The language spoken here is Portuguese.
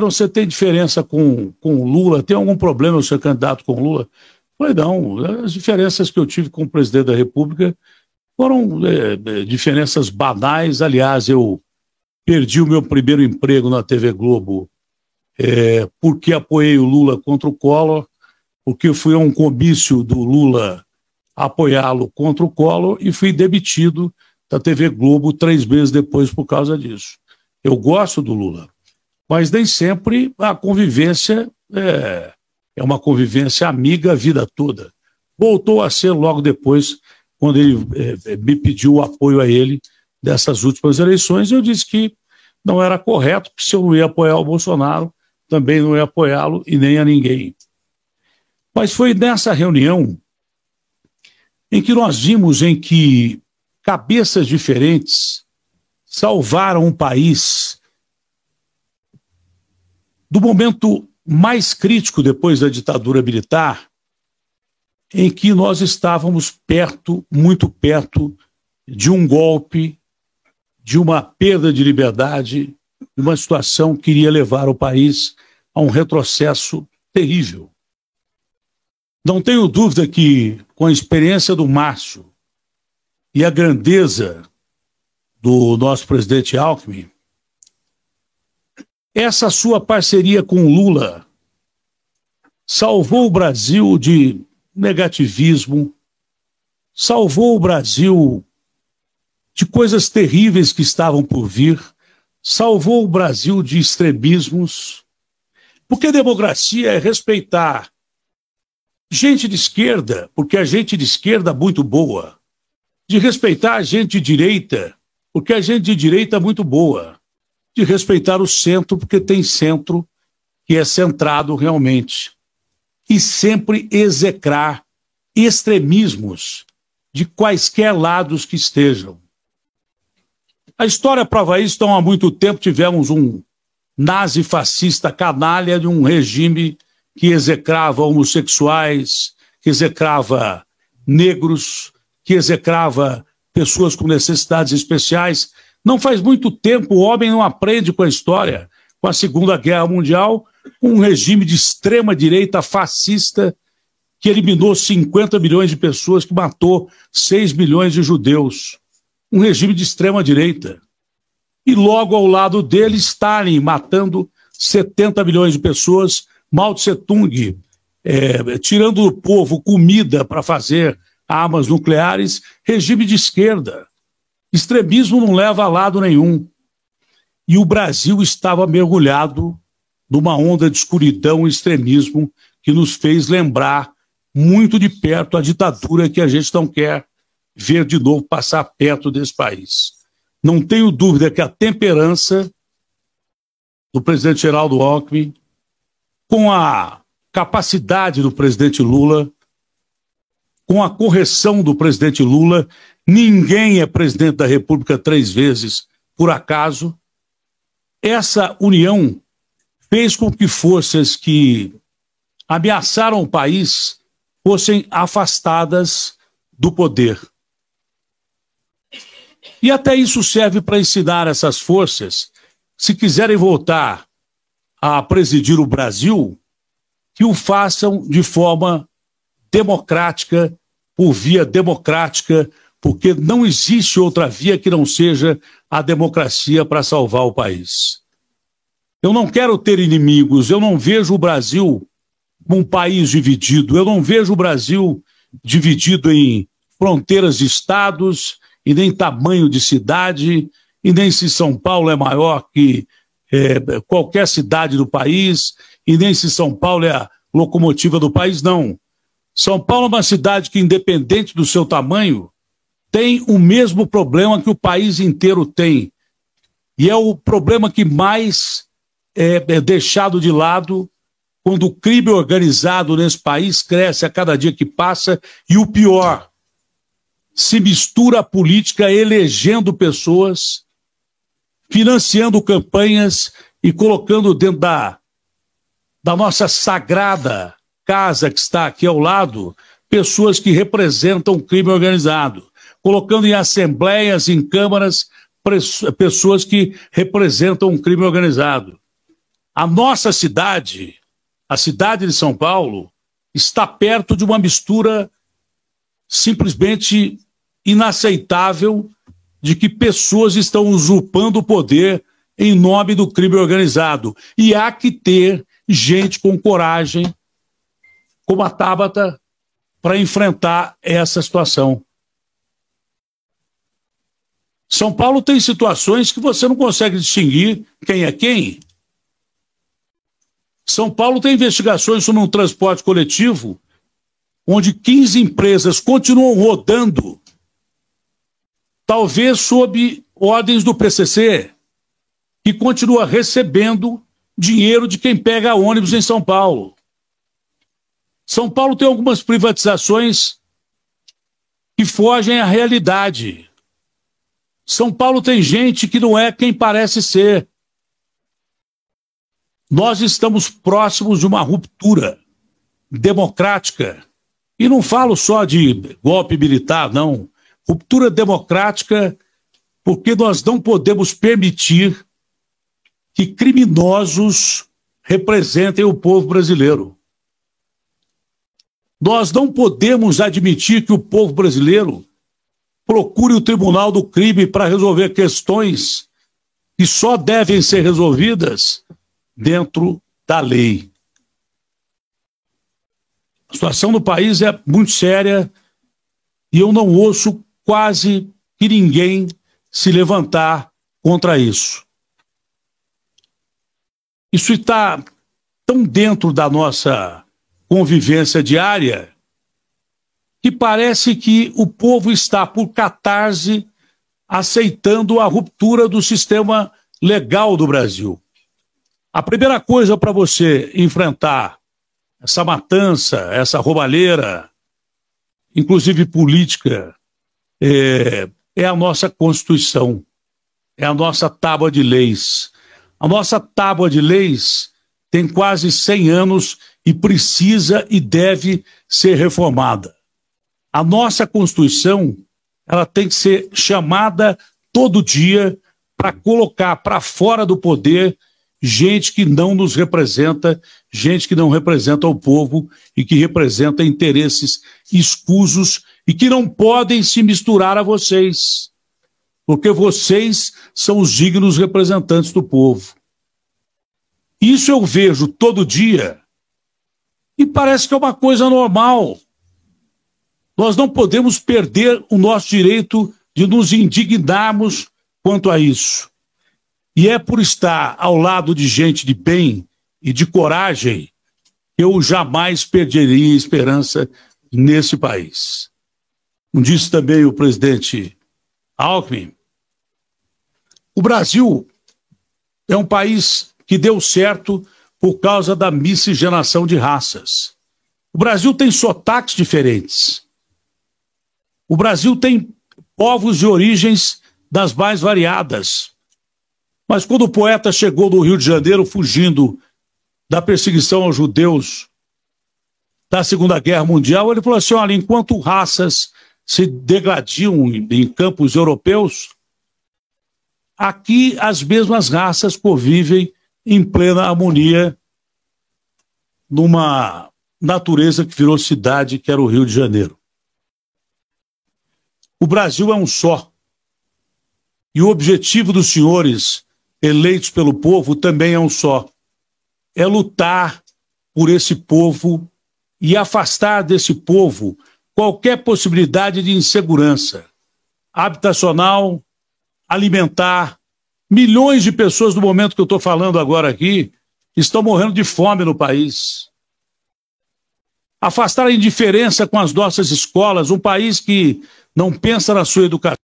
você tem diferença com o Lula? Tem algum problema eu ser candidato com o Lula? Eu falei, não, as diferenças que eu tive com o presidente da República foram diferenças banais. Aliás, eu perdi o meu primeiro emprego na TV Globo porque apoiei o Lula contra o Collor, porque fui a um comício do Lula apoiá-lo contra o Collor e fui demitido da TV Globo 3 meses depois por causa disso. Eu gosto do Lula, mas nem sempre a convivência é uma convivência amiga a vida toda. Voltou a ser logo depois, quando ele me pediu o apoio a ele dessas últimas eleições. Eu disse que não era correto, que se eu não ia apoiar o Bolsonaro, também não ia apoiá-lo e nem a ninguém. Mas foi nessa reunião em que nós vimos em que cabeças diferentes salvaram um país do momento mais crítico depois da ditadura militar, em que nós estávamos perto, muito perto, de um golpe, de uma perda de liberdade, de uma situação que iria levar o país a um retrocesso terrível. Não tenho dúvida que, com a experiência do Márcio e a grandeza do nosso presidente Alckmin, essa sua parceria com o Lula salvou o Brasil de negativismo, salvou o Brasil de coisas terríveis que estavam por vir, salvou o Brasil de extremismos, porque democracia é respeitar gente de esquerda, porque a gente de esquerda é muito boa, de respeitar a gente de direita, porque a gente de direita é muito boa, de respeitar o centro, porque tem centro que é centrado realmente, e sempre execrar extremismos de quaisquer lados que estejam. A história prova isso. Então, há muito tempo tivemos um nazi-fascista canalha de um regime que execrava homossexuais, que execrava negros, que execrava pessoas com necessidades especiais. Não faz muito tempo, o homem não aprende com a história. Com a Segunda Guerra Mundial, um regime de extrema-direita fascista que eliminou 50 milhões de pessoas, que matou 6 milhões de judeus. Um regime de extrema-direita. E logo ao lado dele, Stalin matando 70 milhões de pessoas, Mao Tse-tung tirando do povo comida para fazer armas nucleares, regime de esquerda. Extremismo não leva a lado nenhum. E o Brasil estava mergulhado numa onda de escuridão e extremismo que nos fez lembrar muito de perto a ditadura que a gente não quer ver de novo passar perto desse país. Não tenho dúvida que a temperança do presidente Geraldo Alckmin, com a capacidade do presidente Lula, com a correção do presidente Lula, ninguém é presidente da República 3 vezes por acaso. Essa união fez com que forças que ameaçaram o país fossem afastadas do poder. E até isso serve para ensinar essas forças, se quiserem voltar a presidir o Brasil, que o façam de forma democrática, por via democrática, porque não existe outra via que não seja a democracia para salvar o país. Eu não quero ter inimigos, eu não vejo o Brasil um país dividido, eu não vejo o Brasil dividido em fronteiras de estados, e nem tamanho de cidade, e nem se São Paulo é maior que qualquer cidade do país, e nem se São Paulo é a locomotiva do país, não. São Paulo é uma cidade que, independente do seu tamanho, tem o mesmo problema que o país inteiro tem. E é o problema que mais é deixado de lado quando o crime organizado nesse país cresce a cada dia que passa, e o pior, se mistura a política elegendo pessoas, financiando campanhas e colocando dentro da nossa sagrada casa que está aqui ao lado, pessoas que representam o crime organizado, colocando em assembleias, em câmaras, pessoas que representam o crime organizado. A nossa cidade, a cidade de São Paulo, está perto de uma mistura simplesmente inaceitável de que pessoas estão usurpando o poder em nome do crime organizado. E há que ter gente com coragem, como a Tabata, para enfrentar essa situação. São Paulo tem situações que você não consegue distinguir quem é quem. São Paulo tem investigações sobre um transporte coletivo onde 15 empresas continuam rodando, talvez sob ordens do PCC, que continua recebendo dinheiro de quem pega ônibus em São Paulo. São Paulo tem algumas privatizações que fogem à realidade. São Paulo tem gente que não é quem parece ser. Nós estamos próximos de uma ruptura democrática. E não falo só de golpe militar, não. Ruptura democrática, porque nós não podemos permitir que criminosos representem o povo brasileiro. Nós não podemos admitir que o povo brasileiro procure o tribunal do crime para resolver questões que só devem ser resolvidas dentro da lei. A situação do país é muito séria e eu não ouço quase que ninguém se levantar contra isso. Isso está tão dentro da nossa convivência diária que parece que o povo está, por catarse, aceitando a ruptura do sistema legal do Brasil. A primeira coisa para você enfrentar essa matança, essa roubalheira, inclusive política, é a nossa Constituição, é a nossa tábua de leis. A nossa tábua de leis tem quase 100 anos e precisa e deve ser reformada. A nossa Constituição, ela tem que ser chamada todo dia para colocar para fora do poder gente que não nos representa, gente que não representa o povo e que representa interesses escusos e que não podem se misturar a vocês, porque vocês são os dignos representantes do povo. Isso eu vejo todo dia e parece que é uma coisa normal. Nós não podemos perder o nosso direito de nos indignarmos quanto a isso. E é por estar ao lado de gente de bem e de coragem que eu jamais perderia esperança nesse país. Como disse também o presidente Alckmin, o Brasil é um país que deu certo por causa da miscigenação de raças. O Brasil tem sotaques diferentes. O Brasil tem povos de origens das mais variadas. Mas quando o poeta chegou no Rio de Janeiro fugindo da perseguição aos judeus da Segunda Guerra Mundial, ele falou assim, olha, enquanto raças se degladiam em campos europeus, aqui as mesmas raças convivem em plena harmonia numa natureza que virou cidade, que era o Rio de Janeiro. O Brasil é um só. E o objetivo dos senhores eleitos pelo povo também é um só. É lutar por esse povo e afastar desse povo qualquer possibilidade de insegurança habitacional, alimentar. Milhões de pessoas, no momento que eu estou falando agora aqui, estão morrendo de fome no país. Afastar a indiferença com as nossas escolas, um país que não pensa na sua educação.